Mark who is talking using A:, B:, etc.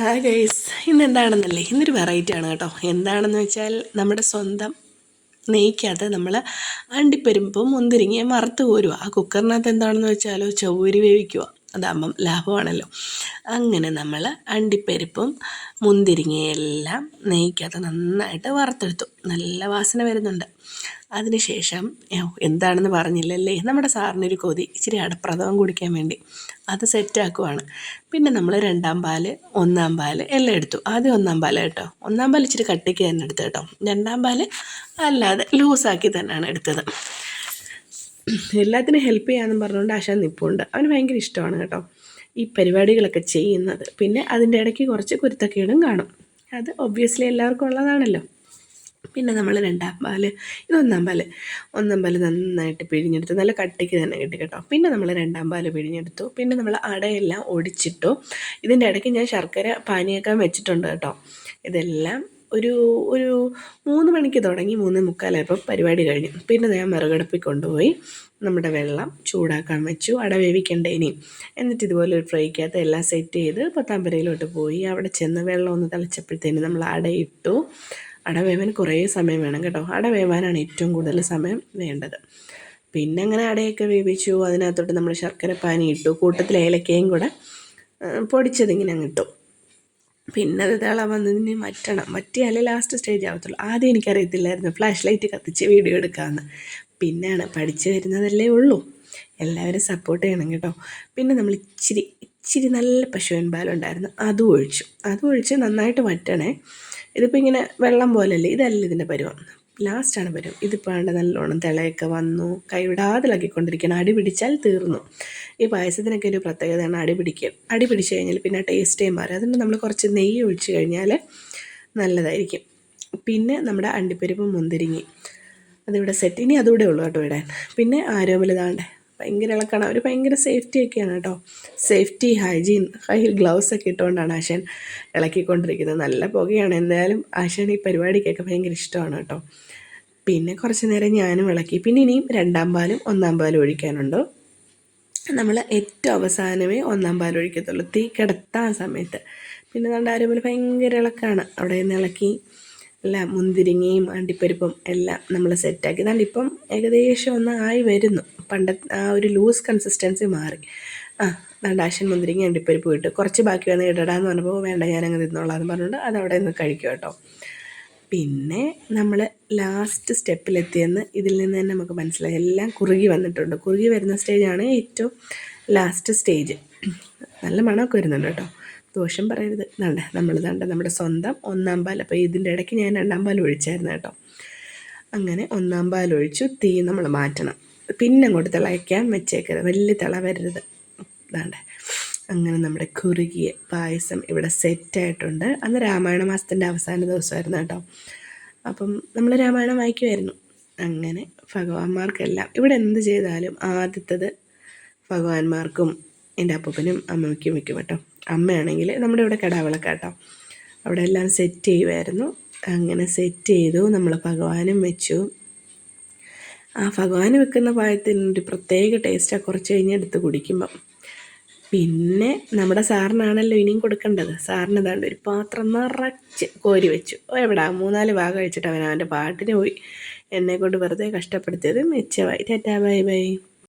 A: Hi guys, ഇന്ന് എന്താണെന്നല്ലേ, ഇന്നൊരു വെറൈറ്റി ആണ് കേട്ടോ. എന്താണെന്ന് വെച്ചാൽ നമ്മുടെ സ്വന്തം നെയ്ക്കകത്ത് നമ്മൾ അണ്ടിപ്പരിപ്പും മുന്തിരിങ്ങയും വറുത്ത് കോരുക. ആ കുക്കറിനകത്ത് എന്താണെന്ന് വെച്ചാലോ ചവ്വരി വേവിക്കുക, അതാകുമ്പം ലാഭമാണല്ലോ. അങ്ങനെ നമ്മൾ അണ്ടിപ്പരിപ്പും മുന്തിരിങ്ങയെല്ലാം നെയ്ക്കകത്ത് നന്നായിട്ട് വറുത്തെടുത്തു. നല്ല വാസന വരുന്നുണ്ട്. അതിനുശേഷം എന്താണെന്ന് പറഞ്ഞില്ലല്ലേ, നമ്മുടെ സാറിനൊരു കൊതി, ഇച്ചിരി അടപ്രഥമൻ കുടിക്കാൻ വേണ്ടി അത് സെറ്റാക്കുവാണ്. പിന്നെ നമ്മൾ രണ്ടാം പാല്, ഒന്നാം പാല് എല്ലാം എടുത്തു. ആദ്യം ഒന്നാം പാല് കേട്ടോ. ഒന്നാം പാൽ ഇച്ചിരി കട്ടിക്ക് തന്നെ എടുത്തു കേട്ടോ. രണ്ടാം പാല് അല്ലാതെ ലൂസാക്കി തന്നെയാണ് എടുത്തത്. എല്ലാത്തിനും ഹെൽപ്പ് ചെയ്യാമെന്നും പറഞ്ഞുകൊണ്ട് ആശാൻ നിൽപ്പുണ്ട്. അവന് ഭയങ്കര ഇഷ്ടമാണ് കേട്ടോ ഈ പരിപാടികളൊക്കെ ചെയ്യുന്നത്. പിന്നെ അതിൻ്റെ ഇടയ്ക്ക് കുറച്ച് കുരുത്തക്കേടും കാണും. അത് ഒബ്വിയസ്ലി എല്ലാവർക്കും ഉള്ളതാണല്ലോ. പിന്നെ നമ്മൾ രണ്ടാം പാല്, ഇത് ഒന്നാം പാല് നന്നായിട്ട് പിഴിഞ്ഞെടുത്തു. നല്ല കട്ടിക്ക് തന്നെ കിട്ടി കേട്ടോ. പിന്നെ നമ്മൾ രണ്ടാം പാല് പിഴിഞ്ഞെടുത്തു. പിന്നെ നമ്മൾ അടയെല്ലാം ഒടിച്ചിട്ടു. ഇതിൻ്റെ ഇടയ്ക്ക് ഞാൻ ശർക്കര പാനിയാക്കാൻ വെച്ചിട്ടുണ്ട് കേട്ടോ. ഇതെല്ലാം ഒരു 3 മണിക്ക് തുടങ്ങി 3:45 പരിപാടി കഴിഞ്ഞു. പിന്നെ ഞാൻ വിറകടുപ്പിൽ കൊണ്ടുപോയി നമ്മുടെ വെള്ളം ചൂടാക്കാൻ വെച്ചു. അട വേവിക്കണ്ടേ ഇനിയും. എന്നിട്ട് ഇതുപോലെ ഒരു ഫ്രൈക്കകത്ത് എല്ലാം സെറ്റ് ചെയ്ത് പത്താമ്പരയിലോട്ട് പോയി. അവിടെ ചെന്ന് വെള്ളം ഒന്ന് തിളച്ചപ്പോഴത്തേന് നമ്മൾ അടയിട്ടു. അട വേവാൻ കുറേ സമയം വേണം കേട്ടോ. അട വേവാനാണ് ഏറ്റവും കൂടുതൽ സമയം വേണ്ടത്. പിന്നെ അങ്ങനെ അടയൊക്കെ വേവിച്ചു. അതിനകത്തോട്ട് നമ്മൾ ശർക്കര പാനി ഇട്ടു. കൂട്ടത്തിൽ ഏലക്കയും കൂടെ പൊടിച്ചതിങ്ങനെ അങ്ങിട്ടു. പിന്നെ അത് തിള വന്നതിന് വറ്റിയാലേ ലാസ്റ്റ് സ്റ്റേജ് ആവത്തുള്ളൂ. ആദ്യം എനിക്കറിയത്തില്ലായിരുന്നു ഫ്ലാഷ് ലൈറ്റ് കത്തിച്ച് വീഡിയോ എടുക്കാമെന്ന്. പിന്നെയാണ് പഠിച്ചു വരുന്നതല്ലേ ഉള്ളൂ. എല്ലാവരും സപ്പോർട്ട് ചെയ്യണം കേട്ടോ. പിന്നെ നമ്മൾ ഇച്ചിരി നല്ല പശുവിൻ പാലുണ്ടായിരുന്നു, അതും ഒഴിച്ച് നന്നായിട്ട് വറ്റണേ. ഇതിപ്പോൾ ഇങ്ങനെ വെള്ളം പോലല്ലേ, ഇതല്ല ഇതിൻ്റെ പരുവം, ലാസ്റ്റാണ് പരുവം. ഇതിപ്പോൾ ആണ്ട് നല്ലോണം തിളയൊക്കെ വന്നു. കൈവിടാതെ ഇളക്കിക്കൊണ്ടിരിക്കണം. അടി പിടിച്ചാൽ തീർന്നു. ഈ പായസത്തിനൊക്കെ ഒരു പ്രത്യേകതയാണ് അടി പിടിച്ച് കഴിഞ്ഞാൽ പിന്നെ ടേസ്റ്റേ മാറും. അതുകൊണ്ട് നമ്മൾ കുറച്ച് നെയ്യ് ഒഴിച്ച് കഴിഞ്ഞാൽ നല്ലതായിരിക്കും. പിന്നെ നമ്മുടെ അണ്ടിപ്പരിപ്പും മുന്തിരിങ്ങി അതിവിടെ സെറ്റ്. ഇനി അതുകൂടെ ഉള്ളൂ കേട്ടോ ഇടാൻ. പിന്നെ ആരോമൽ ഇതാണ്ട് ഭയങ്കര ഇളക്കണം. അവർ ഭയങ്കര സേഫ്റ്റിയൊക്കെയാണ് കേട്ടോ. സേഫ്റ്റി, ഹൈജീൻ, ഗ്ലൗസൊക്കെ ഇട്ടുകൊണ്ടാണ് ആശാൻ ഇളക്കിക്കൊണ്ടിരിക്കുന്നത്. നല്ല പുകയാണ്. എന്തായാലും ആശാൻ ഈ പരിപാടിക്കൊക്കെ ഭയങ്കര ഇഷ്ടമാണ് കേട്ടോ. പിന്നെ കുറച്ച് നേരം ഞാനും ഇളക്കി. പിന്നെ ഇനിയും രണ്ടാം പാലും ഒന്നാം പാലും ഒഴിക്കാനുണ്ട്. നമ്മൾ ഏറ്റവും അവസാനമേ ഒന്നാം പാൽ ഒഴിക്കത്തുള്ളൂ, തീ കിടത്താൻ സമയത്ത്. പിന്നെ നമ്മുടെ ആരോമൽ ഭയങ്കര ഇളക്കാണ്. അവിടെ നിന്ന് ഇളക്കി എല്ലാം മുന്തിരിങ്ങയും അണ്ടിപ്പരിപ്പും എല്ലാം നമ്മൾ സെറ്റാക്കി. അതുകൊണ്ട് ഇപ്പം ഏകദേശം ഒന്ന് ആയി വരുന്നു. ആ ഒരു ലൂസ് കൺസിസ്റ്റൻസി മാറി. ആശൻ മുന്തിരിങ്ങ അണ്ടിപ്പരിപ്പ് ഇട്ട് കുറച്ച് ബാക്കി വന്ന് ഇടടാന്ന് പറഞ്ഞപ്പോൾ വേണ്ട ഞാനങ്ങ് തിന്നോളാം എന്ന് പറഞ്ഞുകൊണ്ട് അത് അവിടെ നിന്ന് കഴിക്കും കേട്ടോ. പിന്നെ നമ്മൾ ലാസ്റ്റ് സ്റ്റെപ്പിലെത്തിയെന്ന് ഇതിൽ നിന്ന് തന്നെ നമുക്ക് മനസ്സിലായി. എല്ലാം കുറുകി വന്നിട്ടുണ്ട്. കുറുകി വരുന്ന സ്റ്റേജാണ് ഏറ്റവും ലാസ്റ്റ് സ്റ്റേജ്. നല്ല മണമൊക്കെ വരുന്നുണ്ട് കേട്ടോ. ദോഷം പറയരുത്. നമ്മുടെ സ്വന്തം ഒന്നാം പാൽ. അപ്പോൾ ഇതിൻ്റെ ഇടയ്ക്ക് ഞാൻ രണ്ടാം പാൽ ഒഴിച്ചായിരുന്നു കേട്ടോ. അങ്ങനെ ഒന്നാം പാൽ ഒഴിച്ചു. തീ നമ്മൾ മാറ്റണം. പിന്നെ അങ്ങോട്ട് തിളയ്ക്കാൻ വെച്ചേക്കരുത്, വലിയ തിള വരരുത്. അങ്ങനെ നമ്മുടെ കുറുകിയ പായസം ഇവിടെ സെറ്റായിട്ടുണ്ട്. അന്ന് രാമായണ മാസത്തിൻ്റെ അവസാന ദിവസമായിരുന്നു കേട്ടോ. അപ്പം നമ്മൾ രാമായണം വായിക്കുമായിരുന്നു. അങ്ങനെ ഭഗവാന്മാർക്കെല്ലാം ഇവിടെ എന്ത് ചെയ്താലും ആദ്യത്തത് ഭഗവാന്മാർക്കും എൻ്റെ അപ്പൂപ്പനും അമ്മയ്ക്കും വയ്ക്കും കേട്ടോ. അമ്മയാണെങ്കിൽ നമ്മുടെ ഇവിടെ കടാവിളക്കാട്ടോ. അവിടെ എല്ലാം സെറ്റ് ചെയ്യുമായിരുന്നു. അങ്ങനെ സെറ്റ് ചെയ്തു. നമ്മൾ ഭഗവാനും വെച്ചു. ആ ഭഗവാന് വെക്കുന്ന പായത്തിനൊരു പ്രത്യേക ടേസ്റ്റാണ് കുറച്ച് കഴിഞ്ഞ് എടുത്ത് കുടിക്കുമ്പം. പിന്നെ നമ്മുടെ സാറിനാണല്ലോ ഇനിയും കൊടുക്കേണ്ടത്. സാറിന് ഏതാണ്ട് ഒരു പാത്രം നിറച്ച് കോരി വെച്ചു. എവിടെ 3-4 ഭാഗം കഴിച്ചിട്ട് അവൻ്റെ പാട്ടിന് പോയി. എന്നെക്കൊണ്ട് വെറുതെ കഷ്ടപ്പെടുത്തിയത് മെച്ചമായി. Tata, bye by.